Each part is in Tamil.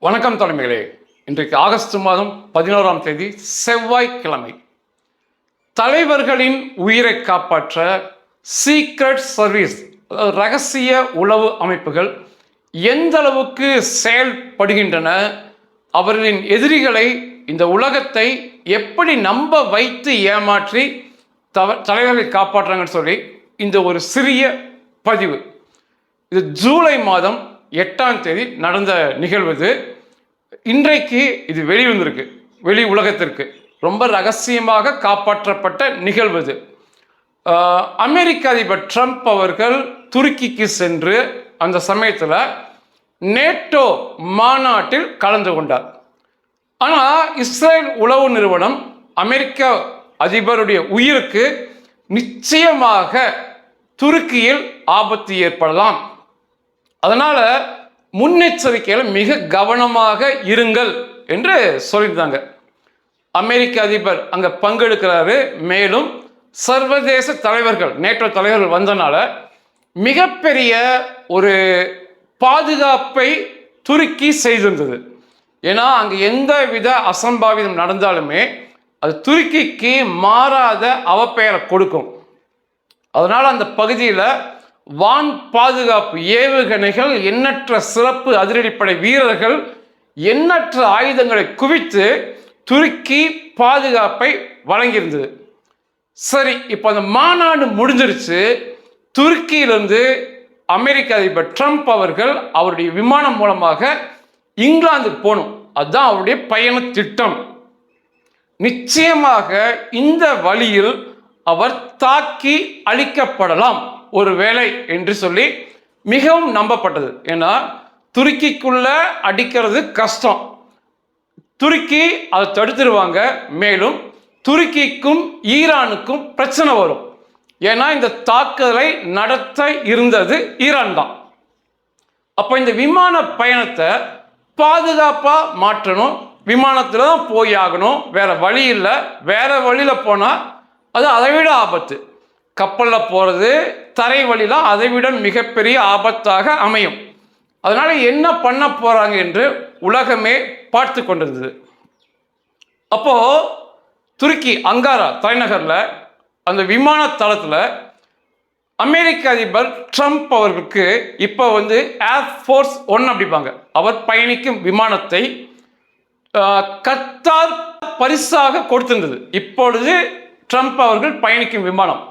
வணக்கம் தலைமைகளே. இன்றைக்கு ஆகஸ்ட் மாதம் 11ஆம் தேதி செவ்வாய்க்கிழமை. தலைவர்களின் உயிரை காப்பாற்ற சீக்ரெட் சர்வீஸ், ரகசிய உளவு அமைப்புகள் எந்த அளவுக்கு செயல்படுகின்றன, அவர்களின் எதிரிகளை, இந்த உலகத்தை எப்படி நம்ப வைத்து ஏமாற்றி தலைவர்களை காப்பாற்றுறாங்கன்னு சொல்லி இந்த ஒரு சிறிய பதிவு. இது ஜூலை மாதம் 8ஆம் தேதி நடந்த நிகழ்வு. இன்றைக்கு இது வெளிவந்திருக்கு, வெளி உலகத்திற்கு ரொம்ப ரகசியமாக காப்பாற்றப்பட்ட நிகழ்வு. அமெரிக்க அதிபர் ட்ரம்ப் அவர்கள் துருக்கிக்கு சென்று அந்த சமயத்தில் நேட்டோ மாநாட்டில் கலந்து கொண்டார். ஆனால் இஸ்ரேல் உளவு நிறுவனம் அமெரிக்க அதிபருடைய உயிருக்கு நிச்சயமாக துருக்கியில் ஆபத்து ஏற்படலாம், அதனால முன்னெச்சரிக்கையில் மிக கவனமாக இருங்கள் என்று சொல்லியிருந்தாங்க. அமெரிக்க அதிபர் அங்கே பங்கெடுக்கிறாரு. மேலும் சர்வதேச தலைவர்கள், நேட்டோ தலைவர்கள் வந்தனால மிகப்பெரிய ஒரு பாதுகாப்பை துருக்கி செய்திருந்தது. ஏன்னா அங்கே எந்த வித அசம்பாவிதம் நடந்தாலுமே அது துருக்கிக்கு மாறாத அவப்பெயரை கொடுக்கும். அதனால அந்த பகுதியில் வான் பாதுகாப்பு ஏவுகணைகள், எண்ணற்ற சிறப்பு அதிரடிப்படை வீரர்கள், எண்ணற்ற ஆயுதங்களை குவித்து துருக்கி பாதுகாப்பை வழங்கியிருந்தது. சரி, இப்போ அந்த மாநாடு முடிஞ்சிருச்சு. துருக்கியிலிருந்து அமெரிக்க அதிபர் ட்ரம்ப் அவர்கள் அவருடைய விமானம் மூலமாக இங்கிலாந்துக்கு போகணும். அதுதான் அவருடைய பயண திட்டம். நிச்சயமாக இந்த வழியில் அவர் தாக்கி அழிக்கப்படலாம் ஒருவேளை என்று சொல்லி மிகவும் நம்பப்பட்டது. ஏன்னா துருக்கிக்குள்ள அடிக்கிறது கஷ்டம், துருக்கி அதை தடுத்துருவாங்க. மேலும் துருக்கிக்கும் ஈரானுக்கும் பிரச்சனை வரும். ஏன்னா இந்த தாக்குதலை நடத்த இருந்தது ஈரான் தான். அப்போ இந்த விமான பயணத்தை பாதுகாப்பாக மாற்றணும், விமானத்தில் தான் போய் ஆகணும், வேற வழி இல்லை. வேற வழியில் போனால் அது அதைவிட ஆபத்து. கப்பலில் போகிறது, தரை வழிலாம் அதைவிட மிகப்பெரிய ஆபத்தாக அமையும். அதனால் என்ன பண்ண போகிறாங்க என்று உலகமே பார்த்து கொண்டிருந்தது. அப்போது துருக்கி அங்காரா தலைநகரில் அந்த விமான தளத்தில் அமெரிக்க அதிபர் ட்ரம்ப் அவர்களுக்கு இப்போ ஏர்ஃபோர்ஸ் 1 அப்படிப்பாங்க, அவர் பயணிக்கும் விமானத்தை கத்தார் பரிசாக கொடுத்திருந்தது. இப்பொழுது ட்ரம்ப் அவர்கள் பயணிக்கும் விமானம்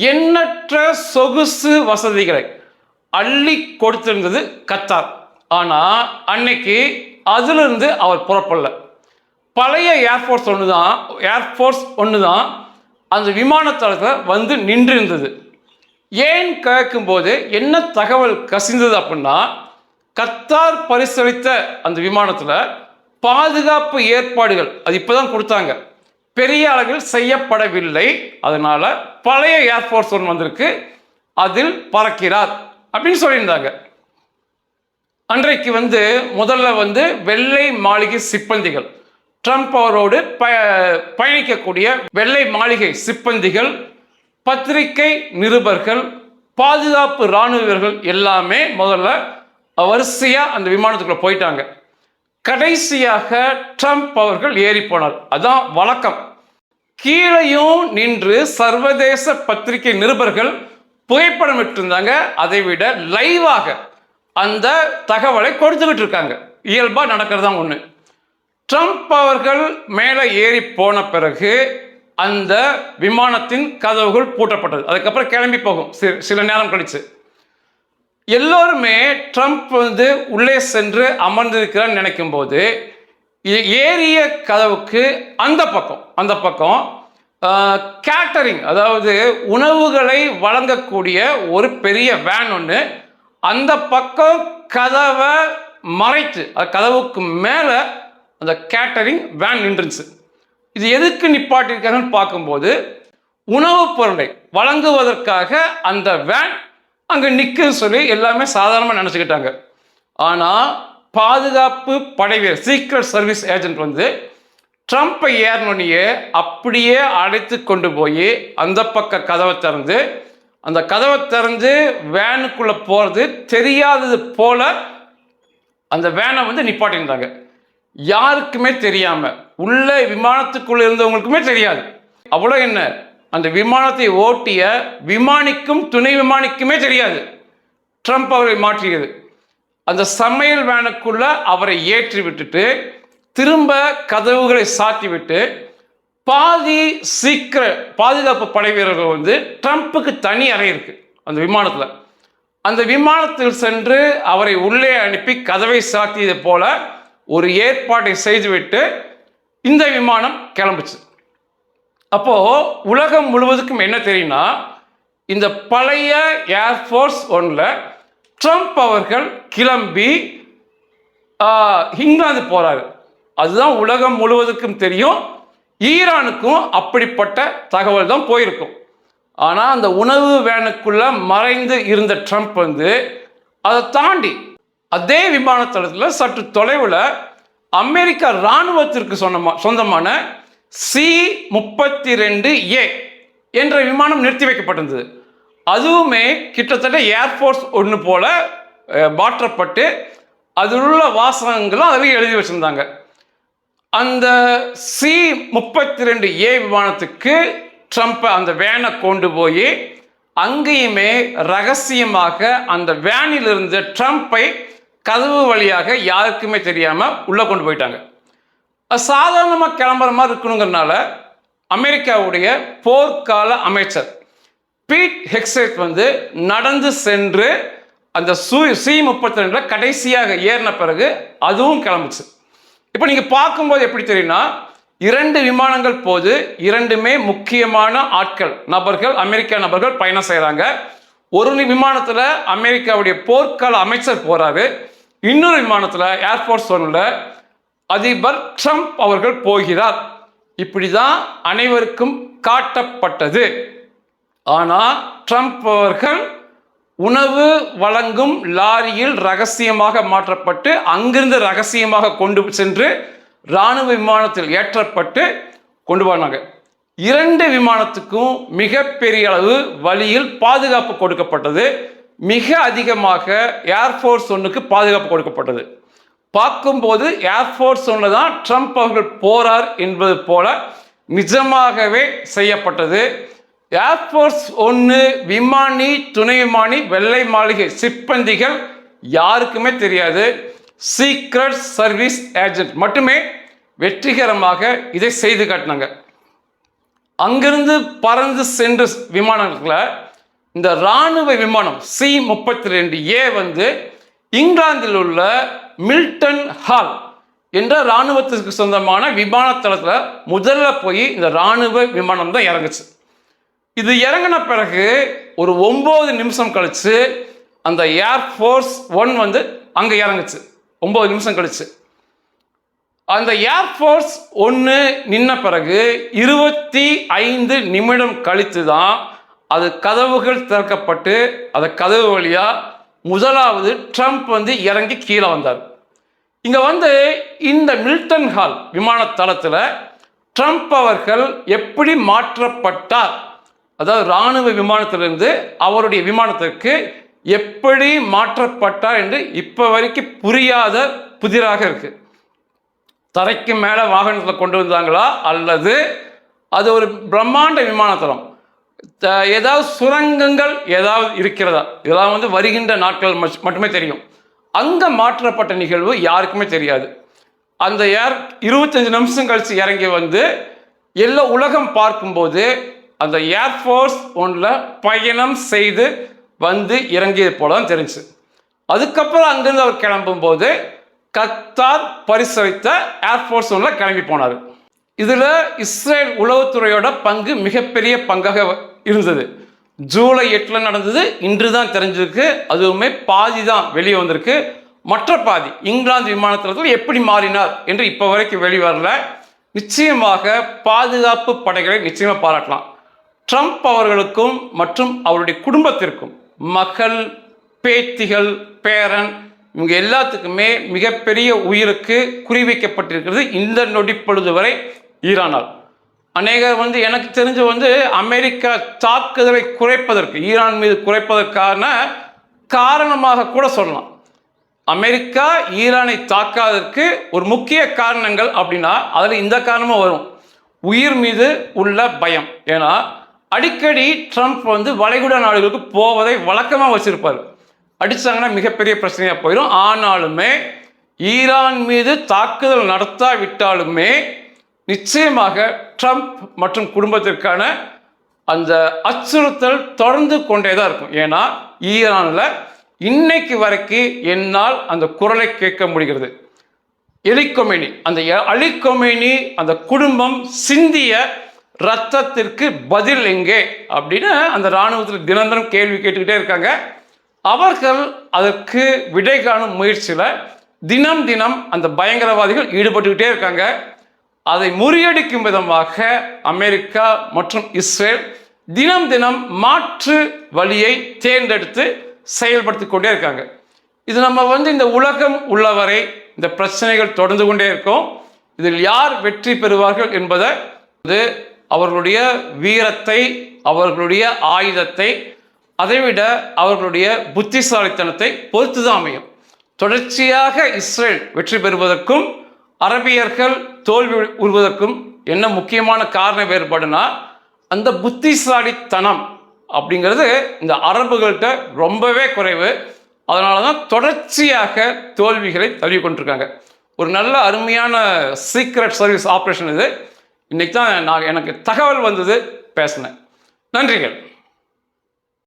எண்ணற்ற சொகுசு வசதிகளை அள்ளி கொடுத்திருந்தது கத்தார். ஆனால் அன்னைக்கு அதிலிருந்து அவர் புறப்படல. பழைய ஏர்ஃபோர்ஸ் ஒன்று தான் அந்த விமானத்தளத்தில் நின்றிருந்தது. ஏன் கேட்கும்போது என்ன தகவல் கசிந்தது அப்படின்னா, கத்தார் பரிசளித்த அந்த விமானத்தில் பாதுகாப்பு ஏற்பாடுகள் அது இப்போதான் கொடுத்தாங்க, பெரிய அளவில் செய்யப்படவில்லை. அதனால பழைய ஏர்ஃபோர்ஸ் 1 வந்திருக்கு, அதில் பறக்கிறார் அப்படின்னு சொல்லியிருந்தாங்க. அன்றைக்கு முதல்ல வெள்ளை மாளிகை சிப்பந்திகள், ட்ரம்ப் அவரோடு பயணிக்கக்கூடிய வெள்ளை மாளிகை சிப்பந்திகள், பத்திரிகை நிருபர்கள், பாதுகாப்பு இராணுவ வீரர்கள் எல்லாமே முதல்ல வரிசையாக அந்த விமானத்துக்குள்ள போயிட்டாங்க. கடைசியாக ட்ரம்ப் அவர்கள் ஏறி போனார். அதான் வழக்கம். கீழையும் நின்று சர்வதேச பத்திரிகை நிருபர்கள் புகைப்படம் விட்டிருந்தாங்க. அதை விட லைவாக அந்த தகவலை கொடுத்துக்கிட்டு இருக்காங்க. இயல்பா நடக்கிறதா ஒண்ணு. ட்ரம்ப் அவர்கள் மேலே ஏறி போன பிறகு அந்த விமானத்தின் கதவுகள் பூட்டப்பட்டது. அதுக்கப்புறம் கிளம்பி போகும் சில நேரம் கழிச்சு. எல்லோருமே ட்ரம்ப் உள்ளே சென்று அமர்ந்திருக்கிறான்னு நினைக்கும் போது ஏறிய கதவுக்கு அந்த பக்கம் கேட்டரிங், அதாவது உணவுகளை வழங்கக்கூடிய ஒரு பெரிய வேன் ஒன்று அந்த பக்கம் கதவை மறைத்து, கதவுக்கு மேலே அந்த கேட்டரிங் வேன் நின்றுச்சு. இது எதுக்கு நிப்பாட்டிருக்காங்கன்னு பார்க்கும்போது உணவுப் பொருளை வழங்குவதற்காக அந்த வேன் அங்கே நிற்குன்னு சொல்லி எல்லாமே சாதாரணமாக நினச்சிக்கிட்டாங்க. ஆனால் பாதுகாப்பு படைவீரர், சீக்ரெட் சர்வீஸ் ஏஜென்ட் ட்ரம்ப்பை ஏறினோடனே அப்படியே அழைத்து கொண்டு போய் அந்த பக்க கதவை திறந்து, அந்த கதவை திறந்து வேனுக்குள்ளே போகிறது தெரியாதது போல அந்த வேனை வந்து நிப்பாட்டியிருந்தாங்க. யாருக்குமே தெரியாம, உள்ள விமானத்துக்குள்ள இருந்தவங்களுக்குமே தெரியாது. அவ்வளோ என்ன, அந்த விமானத்தை ஓட்டிய விமானிக்கும் துணை விமானிக்குமே தெரியாது ட்ரம்ப் அவரை மாற்றியது. அந்த சமையல் வேனுக்குள்ள அவரை ஏற்றி விட்டுட்டு திரும்ப கதவுகளை சாத்தி விட்டு பாதி சீக்கிரம் பாதுகாப்பு படை வீரர்கள் வந்து ட்ரம்ப்புக்கு தனி அறை இருக்கு அந்த விமானத்தில். அந்த விமானத்தில் சென்று அவரை உள்ளே அனுப்பி கதவை சாத்தியது போல ஒரு ஏற்பாட்டை செய்துவிட்டு இந்த விமானம் கிளம்புச்சு. அப்போ உலகம் முழுவதுக்கும் என்ன தெரியும்னா, இந்த பழைய ஏர்ஃபோர்ஸ் ஒன்ல ட்ரம்ப் அவர்கள் கிளம்பி இங்கிலாந்து போறாரு. அதுதான் உலகம் முழுவதுக்கும் தெரியும். ஈரானுக்கும் அப்படிப்பட்ட தகவல் தான் போயிருக்கும். ஆனால் அந்த உணவு வேனுக்குள்ள மறைந்து இருந்த ட்ரம்ப் வந்து அதை தாண்டி அதே விமானத்தளத்தில் சற்று தொலைவில் அமெரிக்க இராணுவத்திற்கு சொந்தமான C-32A என்ற விமானம் நிறுத்தி வைக்கப்பட்டிருந்தது. அதுவுமே கிட்டத்தட்ட ஏர்ஃபோர்ஸ் ஒன்று போல மாற்றப்பட்டு அதில் உள்ள வாசகங்களும் அதில் எழுதி வச்சிருந்தாங்க. அந்த C-32A விமானத்துக்கு ட்ரம்ப் அந்த வேனை கொண்டு போய் அங்கேயுமே ரகசியமாக அந்த வேனில் இருந்த ட்ரம்ப்பை கதவு வழியாக யாருக்குமே தெரியாம உள்ள கொண்டு போயிட்டாங்க. சாதாரணமாக கிளம்புற மாதிரி இருக்கணுங்கிறதுனால அமெரிக்காவுடைய போர்க்கால அமைச்சர் பீட் ஹெக்ஸெட் வந்து நடந்து சென்று அந்த C-32 கடைசியாக ஏறின பிறகு அதுவும் கிளம்புச்சு. இப்போ நீங்க பார்க்கும்போது எப்படி தெரியும்னா, 2 விமானங்கள் போது, இரண்டுமே முக்கியமான நபர்கள் அமெரிக்க நபர்கள் பயணம் செய்கிறாங்க. ஒரு விமானத்தில் அமெரிக்காவுடைய போர்க்கால அமைச்சர் போறாரு, இன்னொரு விமானத்தில் ஏர்ஃபோர்ஸ் ஒன்ல அதிபர் ட்ரம்ப் அவர்கள் போகிறார். இப்படிதான் அனைவருக்கும் காட்டப்பட்டது. ஆனால் ட்ரம்ப் அவர்கள் உணவு வழங்கும் லாரியில் ரகசியமாக மாற்றப்பட்டு அங்கிருந்து ரகசியமாக கொண்டு சென்று இராணுவ விமானத்தில் ஏற்றப்பட்டு கொண்டு போனாங்க. 2 விமானத்துக்கும் மிகப்பெரிய அளவு வழியில் பாதுகாப்பு கொடுக்கப்பட்டது. மிக அதிகமாக ஏர்ஃபோர்ஸ் ஒன்றுக்கு பாதுகாப்பு கொடுக்கப்பட்டது. பார்க்கும்போது ஏர்ஃபோர்ஸ் ஒன்று தான் ட்ரம்ப் அவர்கள் போறார் என்பது போல நிஜமாகவே செய்யப்பட்டது. ஏர்ஃபோர்ஸ் ஒன்று விமானி, துணை விமானி, வெள்ளை மாளிகை சிப்பந்திகள் யாருக்குமே தெரியாது. சீக்ரெட் சர்வீஸ் ஏஜென்ட் மட்டுமே வெற்றிகரமாக இதை செய்து காட்டினாங்க. அங்கிருந்து பறந்து சென்ற விமானங்களை இந்த இராணுவ விமானம் C-32A வந்து இங்கிலாந்தில் உள்ள மில்டன் ஹால் என்ற இராணுவத்திற்கு சொந்தமான விமானத்தளத்தில் முதல்ல போய் இந்த இராணுவ விமானம் தான் இறங்குச்சு. இது இறங்கின பிறகு ஒரு 9 நிமிஷம் கழிச்சு அந்த ஏர்ஃபோர்ஸ் 1 வந்து அங்கே இறங்குச்சு. 9 நிமிஷம் கழிச்சு அந்த ஏர்ஃபோர்ஸ் 1 நின்ன பிறகு 25 நிமிடம் கழித்து தான் அது கதவுகள் திறக்கப்பட்டு அந்த கதவு வழியா முதலாவது ட்ரம்ப் வந்து இறங்கி கீழே வந்தார். இங்க வந்து இந்த மில்டன் ஹால் விமான தளத்தில் ட்ரம்ப் அவர்கள் எப்படி மாற்றப்பட்டார், அதாவது இராணுவ விமானத்திலிருந்து அவருடைய விமானத்திற்கு எப்படி மாற்றப்பட்டார் என்று இப்போ வரைக்கும் புரியாத புதிராக இருக்கு. தரைக்கு மேலே வாகனத்தில் கொண்டு வந்தாங்களா, அல்லது அது ஒரு பிரம்மாண்ட விமானத்தளம், ஏதாவது சுரங்கங்கள் ஏதாவது இருக்கிறதா, இதெல்லாம் வந்து வருகின்ற நாட்கள் மட்டுமே தெரியும். அங்கே மாற்றப்பட்ட நிகழ்வு யாருக்குமே தெரியாது. அந்த 25 நிமிஷம் கழிச்சு இறங்கி வந்து எல்லா உலகம் பார்க்கும்போது அந்த ஏர்ஃபோர்ஸ் ஒன்றில் பயணம் செய்து வந்து இறங்கியது போல தான் தெரிஞ்சு. அதுக்கப்புறம் அங்கிருந்து அவர் கிளம்பும்போது கத்தார் பரிசளித்த ஏர்ஃபோர்ஸ் ஒன்றில் கிளம்பி போனார். இதில் இஸ்ரேல் உளவுத்துறையோட பங்கு மிகப்பெரிய பங்காக இருந்தது. ஜூலை 8 நடந்தது, இன்று தான் தெரிஞ்சிருக்கு. அதுவுமே பாதி தான் வெளியே வந்திருக்கு. மற்ற பாதி இங்கிலாந்து விமானத்தளத்தில் எப்படி மாறினார் என்று இப்போ வரைக்கும் வெளிவரல. நிச்சயமாக பாதுகாப்பு படைகளை நிச்சயமாக பாராட்டலாம். ட்ரம்ப் அவர்களுக்கும் மற்றும் அவருடைய குடும்பத்திற்கும், மகள், பேத்திகள், பேரன், இவங்க எல்லாத்துக்குமே மிகப்பெரிய உயிருக்கு குறிவைக்கப்பட்டிருக்கிறது இந்த நொடி பொழுது வரை ஈரானால். அநேகர் வந்து எனக்கு தெரிஞ்ச வந்து அமெரிக்கா தாக்குதலை குறைப்பதற்கு, ஈரான் மீது குறைப்பதற்கான காரணமாக கூட சொல்லலாம். அமெரிக்கா ஈரானை தாக்காததற்கு ஒரு முக்கிய காரணங்கள் அப்படின்னா அதில் இந்த காரணமும் வரும். உயிர் மீது உள்ள பயம். ஏன்னா அடிக்கடி ட்ரம்ப் வளைகுடா நாடுகளுக்கு போவதை வழக்கமாக வச்சிருப்பார். அடித்தாங்கன்னா மிகப்பெரிய பிரச்சனையாக போயிடும். ஆனாலுமே ஈரான் மீது தாக்குதல் நடத்தாவிட்டாலுமே நிச்சயமாக ட்ரம்ப் மற்றும் குடும்பத்திற்கான அந்த அச்சுறுத்தல் தொடர்ந்து கொண்டே தான் இருக்கும். ஏன்னா ஈரானில் இன்னைக்கு வரைக்கும் என்னால் அந்த குரலை கேட்க முடிகிறது. அலி கொமேனி அந்த குடும்பம் சிந்திய ரத்தத்திற்கு பதில் எங்கே அப்படின்னு அந்த இராணுவத்தில் தினந்தனம் கேள்வி கேட்டுக்கிட்டே இருக்காங்க. அவர்கள் அதற்கு விடை காணும் முயற்சியில் தினம் தினம் அந்த பயங்கரவாதிகள் ஈடுபட்டுக்கிட்டே இருக்காங்க. அதை முறியடிக்கும் விதமாக அமெரிக்கா மற்றும் இஸ்ரேல் தினம் தினம் மாற்று வழியை தேர்ந்தெடுத்து செயல்படுத்தி கொண்டே இருக்காங்க. இது நம்ம இந்த உலகம் உள்ளவரை இந்த பிரச்சனைகள் தொடர்ந்து கொண்டே இருக்கும். இதில் யார் வெற்றி பெறுவார்கள் என்பதை அவர்களுடைய வீரத்தை, அவர்களுடைய ஆயுதத்தை, அதைவிட அவர்களுடைய புத்திசாலித்தனத்தை பொறுத்து தான் அமையும். தொடர்ச்சியாக இஸ்ரேல் வெற்றி பெறுவதற்கும் அரபியர்கள் தோல்வி உறுவதற்கும் என்ன முக்கியமான காரண வேறுபாடுனா அந்த புத்திசாலித்தனம் அப்படிங்கிறது இந்த அரபுகள்கிட்ட ரொம்பவே குறைவு. அதனால தான் தொடர்ச்சியாக தோல்விகளை தழுவி கொண்டிருக்காங்க. ஒரு நல்ல அருமையான சீக்ரெட் சர்வீஸ் ஆப்ரேஷன் இது. இன்னைக்கு தான் எனக்கு தகவல் வந்தது, பேசினேன். நன்றிகள்.